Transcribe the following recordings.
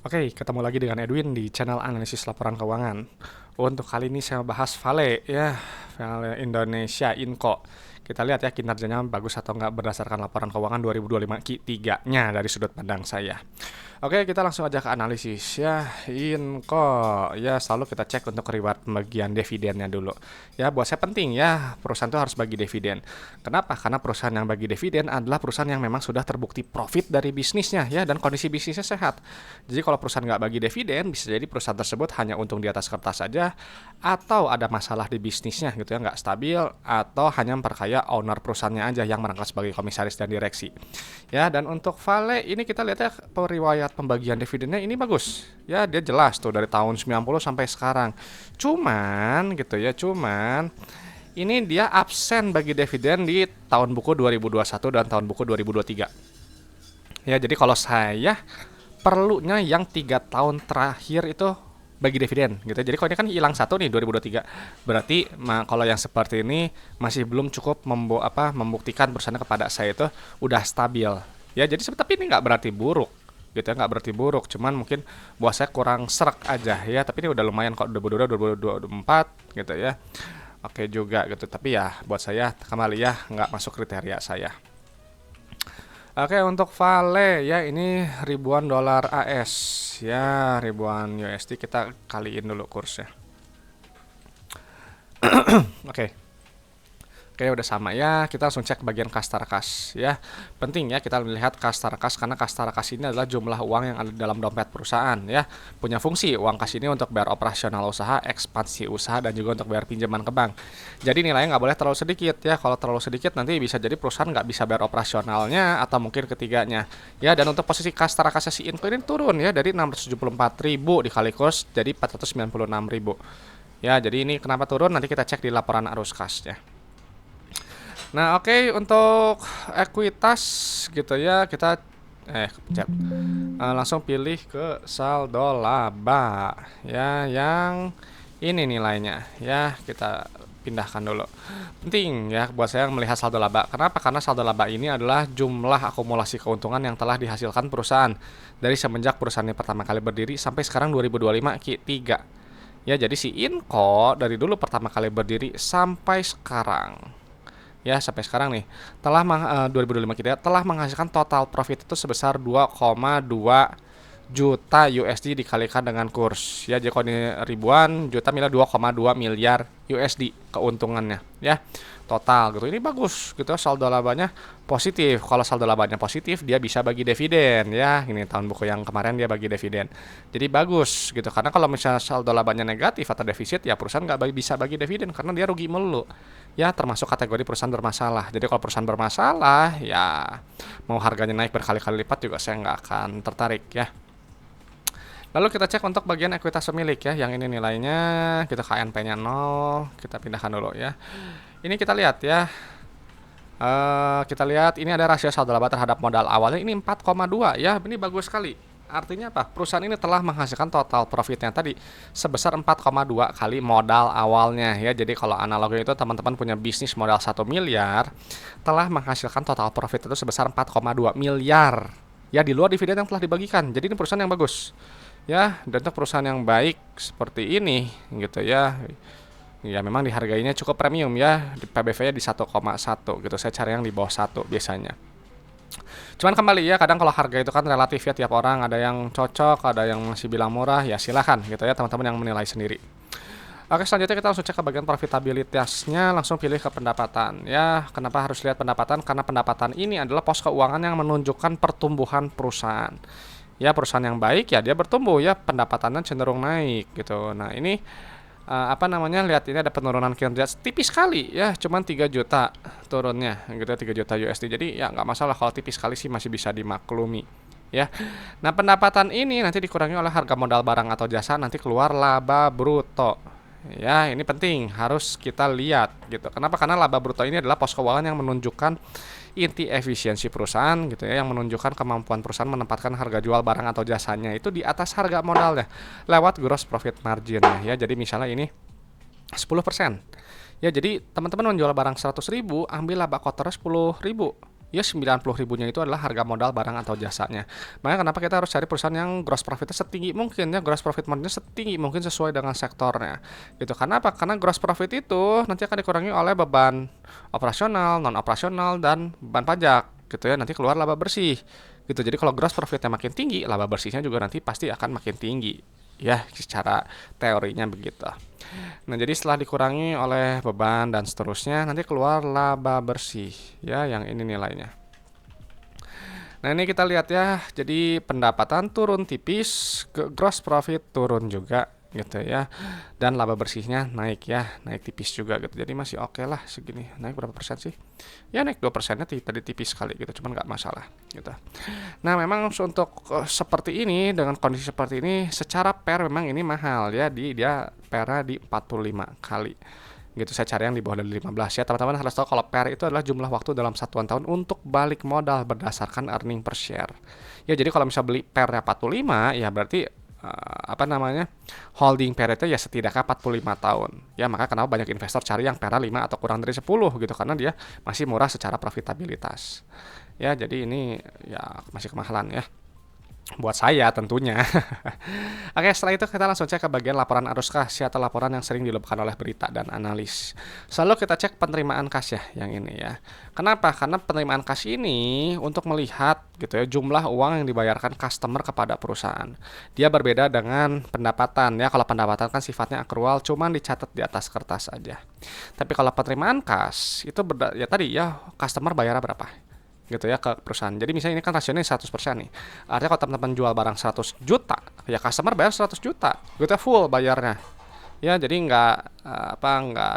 Oke, ketemu lagi dengan Edwin di channel analisis laporan keuangan. Untuk kali ini saya bahas Vale ya, Vale Indonesia Inco. Kita lihat ya kinerjanya bagus atau enggak berdasarkan laporan keuangan 2025 Q3-nya dari sudut pandang saya. Oke, kita langsung aja ke analisis ya. Inco ya, selalu kita cek untuk reward pembagian dividennya dulu. Ya, buat saya penting ya, perusahaan itu harus bagi dividen. Kenapa? Karena perusahaan yang bagi dividen adalah perusahaan yang memang sudah terbukti profit dari bisnisnya ya, dan kondisi bisnisnya sehat. Jadi kalau perusahaan nggak bagi dividen, bisa jadi perusahaan tersebut hanya untung di atas kertas saja, atau ada masalah di bisnisnya gitu ya, nggak stabil, atau hanya memperkaya owner perusahaannya aja yang merangkap sebagai komisaris dan direksi. Ya, dan untuk Vale ini kita lihat ya, riwayat pembagian dividennya ini bagus. Ya, dia jelas tuh dari tahun 90 sampai sekarang. Cuman gitu ya, ini dia absen bagi dividen di tahun buku 2021 dan tahun buku 2023. Ya, jadi kalau saya perlunya yang 3 tahun terakhir itu bagi dividen gitu. Jadi kalau ini kan hilang satu nih 2023. Berarti kalau yang seperti ini masih belum cukup membuktikan perusahaan kepada saya itu udah stabil. Ya, jadi tapi ini nggak berarti buruk gitu ya, nggak berarti buruk, cuman mungkin buat saya kurang serak aja ya, tapi ini udah lumayan kok 2022 2024 gitu ya. Oke juga gitu, tapi ya buat saya kembali ya nggak masuk kriteria saya. Oke, untuk Vale ya ini ribuan dolar AS ya, ribuan USD, kita kaliin dulu kursnya. Oke. Oke, udah sama ya. Kita langsung cek bagian kasta kas ya. Penting ya kita melihat kasta kas, karena kasta kas ini adalah jumlah uang yang ada dalam dompet perusahaan ya. Punya fungsi uang kas ini untuk bayar operasional usaha, ekspansi usaha, dan juga untuk bayar pinjaman ke bank. Jadi nilainya nggak boleh terlalu sedikit ya. Kalau terlalu sedikit nanti bisa jadi perusahaan nggak bisa bayar operasionalnya atau mungkin ketiganya. Ya, dan untuk posisi kasta kas si Inco ini turun ya dari 674.000 dikali kurs jadi 496.000. Ya, jadi ini kenapa turun nanti kita cek di laporan arus kasnya. Nah, oke, untuk ekuitas gitu ya, kita kepencet. Langsung pilih ke saldo laba ya, yang ini nilainya ya, kita pindahkan dulu. Penting ya buat saya melihat saldo laba. Kenapa? Karena saldo laba ini adalah jumlah akumulasi keuntungan yang telah dihasilkan perusahaan dari semenjak perusahaan ini pertama kali berdiri sampai sekarang 2025 Q3. Ya, jadi si Inco dari dulu pertama kali berdiri sampai sekarang ya, sampai sekarang nih 2025 kita telah menghasilkan total profit itu sebesar 2,2 juta USD dikalikan dengan kurs ya. Jadi kalau ini ribuan juta miliar, 2,2 miliar USD keuntungannya ya total gitu. Ini bagus gitu, saldo labanya positif. Kalau saldo labanya positif, dia bisa bagi dividen ya. Ini tahun buku yang kemarin dia bagi dividen. Jadi bagus gitu, karena kalau misalnya saldo labanya negatif atau defisit ya perusahaan nggak bisa bagi dividen karena dia rugi melulu ya, termasuk kategori perusahaan bermasalah. Jadi kalau perusahaan bermasalah ya mau harganya naik berkali-kali lipat juga saya nggak akan tertarik ya. Lalu kita cek untuk bagian ekuitas pemilik ya, yang ini nilainya kita KNP-nya 0, kita pindahkan dulu ya. Ini kita lihat ya, kita lihat ini ada rasio saldo laba terhadap modal awalnya ini 4,2 ya, ini bagus sekali. Artinya apa? Perusahaan ini telah menghasilkan total profitnya tadi sebesar 4,2 kali modal awalnya ya. Jadi kalau analogi itu teman-teman punya bisnis modal 1 miliar, telah menghasilkan total profit itu sebesar 4,2 miliar ya, di luar dividen yang telah dibagikan. Jadi ini perusahaan yang bagus ya, dan untuk perusahaan yang baik seperti ini gitu ya. Ya memang dihargainya cukup premium ya, di PBV-nya di 1,1 gitu. Saya cari yang di bawah 1 biasanya. Cuman kembali ya, kadang kalau harga itu kan relatif ya, tiap orang ada yang cocok, ada yang masih bilang murah, ya silahkan gitu ya teman-teman yang menilai sendiri. Oke, selanjutnya kita langsung cek ke bagian profitabilitasnya, langsung pilih ke pendapatan ya. Kenapa harus lihat pendapatan? Karena pendapatan ini adalah pos keuangan yang menunjukkan pertumbuhan perusahaan. Ya, perusahaan yang baik ya dia bertumbuh ya, pendapatannya cenderung naik gitu. Nah, ini lihat ini ada penurunan kinerja tipis sekali ya, cuman 3 juta turunnya gitu, 3 juta USD. Jadi ya nggak masalah, kalau tipis sekali sih masih bisa dimaklumi ya. Nah, pendapatan ini nanti dikurangi oleh harga modal barang atau jasa, nanti keluar laba bruto ya. Ini penting, harus kita lihat gitu. Kenapa? Karena laba bruto ini adalah pos keuangan yang menunjukkan inti efisiensi perusahaan gitu ya, yang menunjukkan kemampuan perusahaan menempatkan harga jual barang atau jasanya itu di atas harga modalnya lewat gross profit margin ya. Jadi misalnya ini 10% ya, jadi teman-teman menjual barang 100.000, ambil laba kotornya 10.000 ya 90.000-nya itu adalah harga modal barang atau jasanya. Makanya kenapa kita harus cari perusahaan yang gross profitnya setinggi mungkin, ya gross profit marginnya setinggi mungkin sesuai dengan sektornya gitu. Karena apa? Karena gross profit itu nanti akan dikurangi oleh beban operasional, non operasional, dan beban pajak gitu ya. Nanti keluar laba bersih gitu. Jadi kalau gross profitnya makin tinggi, laba bersihnya juga nanti pasti akan makin tinggi ya, secara teorinya begitu. Nah, jadi setelah dikurangi oleh beban dan seterusnya, nanti keluar laba bersih ya, yang ini nilainya. Nah, ini kita lihat ya. Jadi pendapatan turun tipis, gross profit turun juga gitu ya. Dan laba bersihnya naik ya, naik tipis juga gitu. Jadi masih oke lah segini. Naik berapa persen sih? Ya naik 2%-nya tadi tipis sekali gitu, cuman nggak masalah gitu. Nah, memang untuk seperti ini, dengan kondisi seperti ini, secara PER memang ini mahal ya. Dia PER-nya di 45 kali gitu. Saya cari yang di bawah dari 15 ya. Teman-teman harus tahu kalau PER itu adalah jumlah waktu dalam satuan tahun untuk balik modal berdasarkan earning per share. Ya, jadi kalau misalnya beli PER-nya 45 ya berarti holding periodnya ya setidaknya 45 tahun. Ya, maka kenapa banyak investor cari yang PER 5 atau kurang dari 10 gitu, karena dia masih murah secara profitabilitas. Ya, jadi ini ya masih kemahalan ya. Buat saya tentunya. Oke, setelah itu kita langsung cek ke bagian laporan arus kas ya, atau laporan yang sering dilupakan oleh berita dan analis. Selalu kita cek penerimaan kas ya, yang ini ya. Kenapa? Karena penerimaan kas ini untuk melihat gitu ya jumlah uang yang dibayarkan customer kepada perusahaan. Dia berbeda dengan pendapatan ya. Kalau pendapatan kan sifatnya akrual, cuman dicatat di atas kertas aja. Tapi kalau penerimaan kas itu ya tadi ya, customer bayar berapa gitu ya ke perusahaan. Jadi misalnya ini kan rasionya 100% nih. Artinya kalau teman-teman jual barang 100 juta, ya customer bayar 100 juta. Gitu full bayarnya. Ya, jadi nggak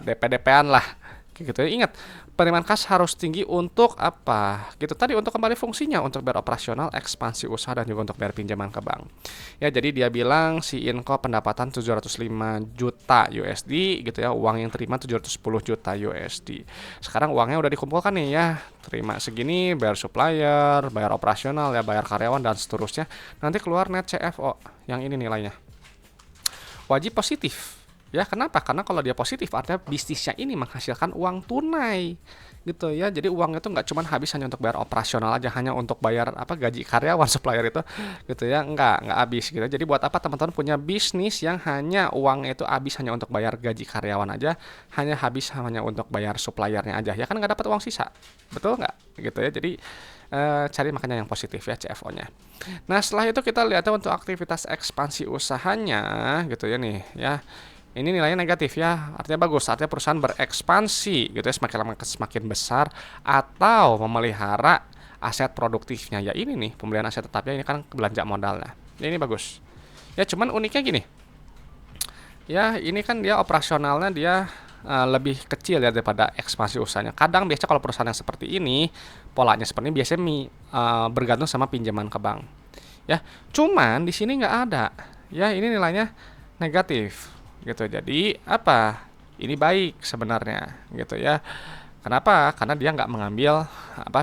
DP-DP-an lah. Gitu ya. Ingat, penerimaan kas harus tinggi untuk apa? Gitu tadi, untuk kembali fungsinya, untuk bayar operasional, ekspansi usaha, dan juga untuk bayar pinjaman ke bank. Ya, jadi dia bilang si Inco pendapatan 705 juta USD gitu ya, uang yang terima 710 juta USD. Sekarang uangnya udah dikumpulkan nih ya, terima segini, bayar supplier, bayar operasional ya, bayar karyawan dan seterusnya. Nanti keluar net CFO yang ini nilainya. Wajib positif. Ya, kenapa? Karena kalau dia positif artinya bisnisnya ini menghasilkan uang tunai gitu ya. Jadi uang itu nggak cuma habis hanya untuk bayar operasional aja, hanya untuk bayar gaji karyawan supplier itu gitu ya, nggak habis gitu. Jadi buat apa teman-teman punya bisnis yang hanya uangnya itu habis hanya untuk bayar gaji karyawan aja, hanya untuk bayar suppliernya aja, ya kan nggak dapat uang sisa, betul nggak gitu ya. Jadi cari makanya yang positif ya CFO-nya. Nah, setelah itu kita lihat untuk aktivitas ekspansi usahanya gitu ya nih ya. Ini nilainya negatif ya, artinya bagus, artinya perusahaan berekspansi gitu ya, semakin lama semakin besar, atau memelihara aset produktifnya. Ya ini nih, pembelian aset tetapnya, ini kan belanja modalnya. Ya, ini bagus. Ya, cuman uniknya gini. Ya, ini kan dia operasionalnya dia lebih kecil ya daripada ekspansi usahanya. Kadang biasanya kalau perusahaan yang seperti ini, polanya seperti ini biasanya bergantung sama pinjaman ke bank. Ya, cuman di sini nggak ada. Ya, ini nilainya negatif gitu. Jadi apa? Ini baik sebenarnya gitu ya. Kenapa? Karena dia nggak mengambil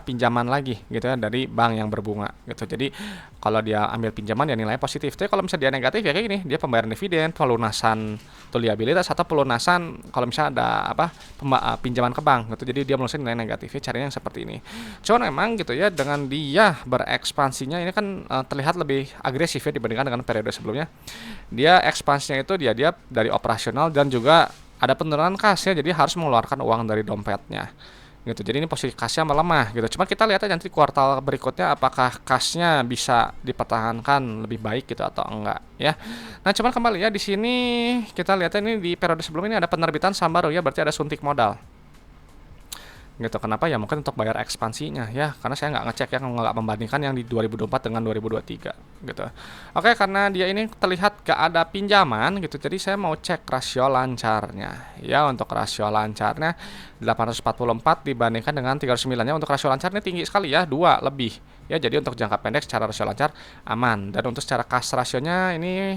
pinjaman lagi gitu ya dari bank yang berbunga gitu. Jadi kalau dia ambil pinjaman ya nilainya positif. Tapi kalau misalnya dia negatif ya kayak gini, dia pembayaran dividen, pelunasan liabilitas, atau pelunasan kalau misalnya ada pinjaman ke bank gitu. Jadi dia melunasin nilai negatif, ya carinya yang seperti ini. Cuman memang gitu ya, dengan dia berekspansinya ini kan terlihat lebih agresif ya dibandingkan dengan periode sebelumnya. Dia ekspansinya itu dia dari operasional dan juga ada penurunan kas ya, jadi harus mengeluarkan uang dari dompetnya gitu. Jadi ini posisi kasnya melemah gitu. Cuma kita lihat aja nanti kuartal berikutnya apakah kasnya bisa dipertahankan lebih baik gitu atau enggak ya. Nah, cuman kembali ya, di sini kita lihat ini di periode sebelum ini ada penerbitan saham baru ya, berarti ada suntik modal gitu. Kenapa? Ya mungkin untuk bayar ekspansinya ya, karena saya nggak ngecek ya, nggak membandingkan yang di 2024 dengan 2023 gitu. Oke, karena dia ini terlihat gak ada pinjaman gitu, jadi saya mau cek rasio lancarnya ya. Untuk rasio lancarnya 844 dibandingkan dengan 39 nya. Untuk rasio lancarnya tinggi sekali ya, 2 lebih ya. Jadi untuk jangka pendek secara rasio lancar aman, dan untuk secara kas rasionya ini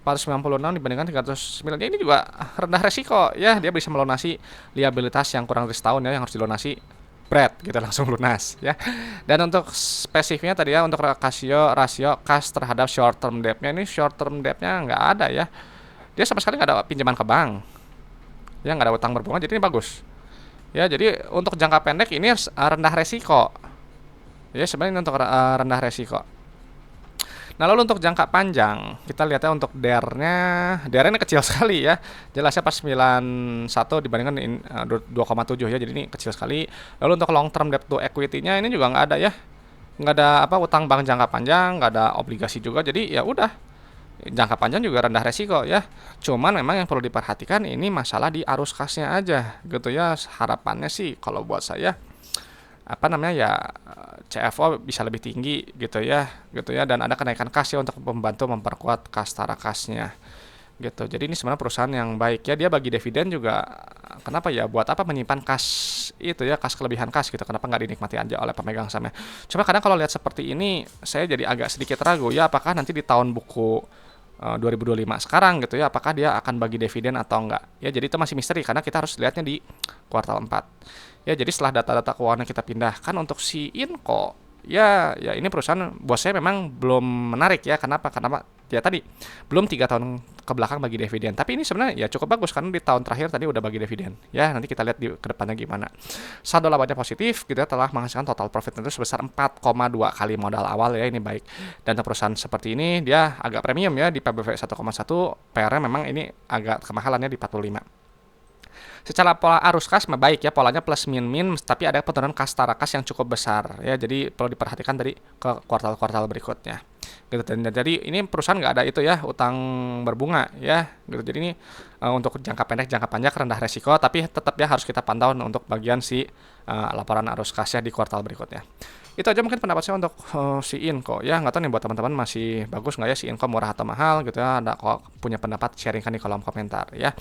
496 dibandingkan 309. Ini juga rendah resiko ya, dia bisa melunasi liabilitas yang kurang dari setahun ya, yang harus dilunasi gitu, langsung lunas ya. Dan untuk spesifiknya tadi ya, untuk rasio kas terhadap short term debt-nya, ini short term debt-nya nggak ada ya, dia sama sekali nggak ada pinjaman ke bank ya, nggak ada utang berbunga, jadi ini bagus ya. Jadi untuk jangka pendek ini rendah resiko Ya sebenarnya ini untuk rendah resiko. Nah, lalu untuk jangka panjang, kita lihatnya untuk DR-nya kecil sekali ya. Jelasnya pas 91 dibandingkan 2,7 ya, jadi ini kecil sekali. Lalu untuk long term debt to equity-nya ini juga nggak ada ya. Nggak ada apa utang bank jangka panjang, nggak ada obligasi juga. Jadi ya udah, jangka panjang juga rendah resiko ya. Cuman memang yang perlu diperhatikan ini masalah di arus kasnya aja gitu ya. Harapannya sih kalau buat saya apa namanya ya, CFO bisa lebih tinggi gitu ya, dan ada kenaikan kas ya untuk membantu memperkuat kas tarakasnya gitu. Jadi ini sebenarnya perusahaan yang baik ya, dia bagi dividen juga. Kenapa ya, buat apa menyimpan kas itu ya, kas kelebihan kas gitu, kenapa nggak dinikmati aja oleh pemegang sahamnya. Cuma kadang kalau lihat seperti ini saya jadi agak sedikit ragu ya, apakah nanti di tahun buku 2025 sekarang gitu ya, apakah dia akan bagi dividen atau enggak ya. Jadi itu masih misteri karena kita harus lihatnya di kuartal 4 ya. Jadi setelah data-data keuangan kita pindahkan untuk si Inco ya, ini perusahaan buat saya memang belum menarik ya. Kenapa? Karena ya tadi belum 3 tahun ke belakang bagi dividen, tapi ini sebenarnya ya cukup bagus karena di tahun terakhir tadi udah bagi dividen ya. Nanti kita lihat di kedepannya gimana. Saldo labanya positif gitu ya, telah menghasilkan total profit itu sebesar 4,2 kali modal awal ya, ini baik. Dan untuk perusahaan seperti ini dia agak premium ya, di PBV 1,1, PR-nya memang ini agak kemahalannya di 45. Secara pola arus kas baik ya, polanya plus min min, tapi ada penurunan kas tarakas yang cukup besar ya, jadi perlu diperhatikan dari ke kuartal-kuartal berikutnya gitu. Dan jadi ini perusahaan nggak ada itu ya, utang berbunga ya gitu. Jadi ini untuk jangka pendek jangka panjang rendah resiko, tapi tetap ya harus kita pantau untuk bagian si laporan arus kasnya di kuartal berikutnya. Itu aja mungkin pendapat saya untuk si Inco ya. Nggak tahu nih buat teman-teman masih bagus nggak ya si Inco, murah atau mahal gitu ya. Ada kok punya pendapat, sharingkan di kolom komentar ya.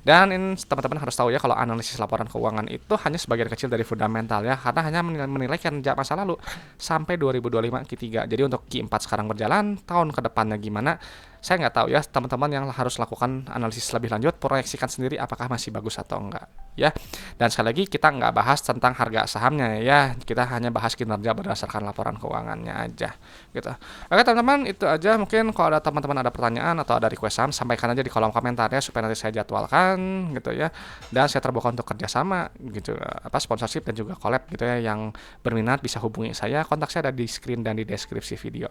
Dan ini teman-teman harus tahu ya, kalau analisis laporan keuangan itu hanya sebagian kecil dari fundamental ya, karena hanya menilai kinerja masa lalu sampai 2025 Q3. Jadi untuk Q4 sekarang berjalan, tahun ke depannya gimana saya nggak tahu ya. Teman-teman yang harus lakukan analisis lebih lanjut, proyeksikan sendiri apakah masih bagus atau enggak ya. Dan sekali lagi kita nggak bahas tentang harga sahamnya ya, kita hanya bahas kinerja berdasarkan laporan keuangannya aja gitu. Oke teman-teman, itu aja. Mungkin kalau ada teman-teman ada pertanyaan atau ada request saham, sampaikan aja di kolom komentar ya, supaya nanti saya jadwalkan gitu ya. Dan saya terbuka untuk kerjasama gitu, apa sponsorship dan juga collab gitu ya. Yang berminat bisa hubungi saya, kontak saya ada di screen dan di deskripsi video.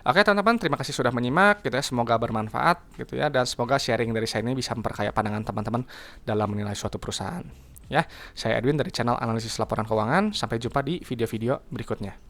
Oke teman-teman, terima kasih sudah menyimak gitu ya, semoga bermanfaat gitu ya, dan semoga sharing dari saya ini bisa memperkaya pandangan teman-teman dalam menilai suatu perusahaan ya. Saya Edwin dari channel analisis laporan keuangan, sampai jumpa di video-video berikutnya.